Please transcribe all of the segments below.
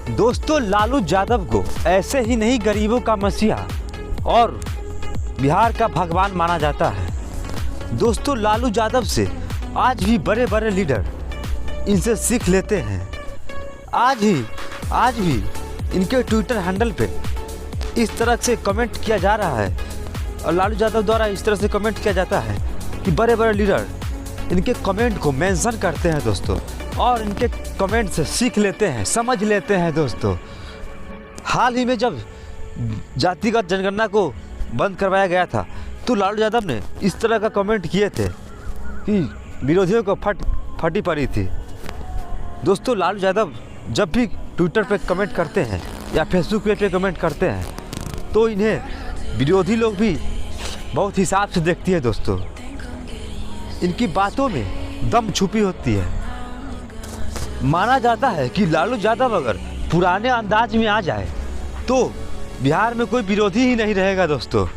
दोस्तों, लालू यादव को ऐसे ही नहीं गरीबों का मसीहा और बिहार का भगवान माना जाता है। दोस्तों, लालू यादव से आज भी बड़े बड़े लीडर इनसे सीख लेते हैं। आज भी इनके ट्विटर हैंडल पे इस तरह से कमेंट किया जा रहा है और लालू यादव द्वारा इस तरह से कमेंट किया जाता है कि बड़े बड़े लीडर इनके कमेंट को मेंशन करते हैं दोस्तों, और इनके कमेंट से सीख लेते हैं, समझ लेते हैं दोस्तों। हाल ही में जब जातिगत जनगणना को बंद करवाया गया था तो लालू यादव ने इस तरह का कमेंट किए थे कि विरोधियों को फटी पड़ी थी। दोस्तों, लालू यादव जब भी ट्विटर पे कमेंट करते हैं या फेसबुक पेज पे कमेंट करते हैं तो इन्हें विरोधी लोग भी बहुत हिसाब से देखती है दोस्तों। इनकी बातों में दम छुपी होती है। माना जाता है कि लालू यादव अगर पुराने अंदाज में आ जाए तो बिहार में कोई विरोधी ही नहीं रहेगा दोस्तों।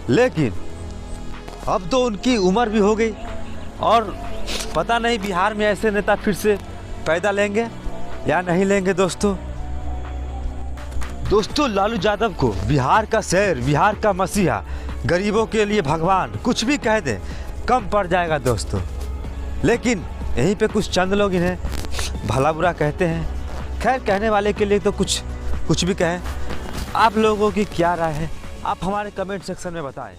लेकिन अब तो उनकी उम्र भी हो गई और पता नहीं बिहार में ऐसे नेता फिर से पैदा लेंगे या नहीं लेंगे दोस्तों। लालू यादव को बिहार का शेर, बिहार का मसीहा, गरीबों के लिए भगवान कुछ भी कह दें कम पड़ जाएगा दोस्तों। लेकिन यहीं पे कुछ चंद लोग इन्हें भला बुरा कहते हैं। खैर, कहने वाले के लिए तो कुछ भी कहें। आप लोगों की क्या राय है, आप हमारे कमेंट सेक्शन में बताएं।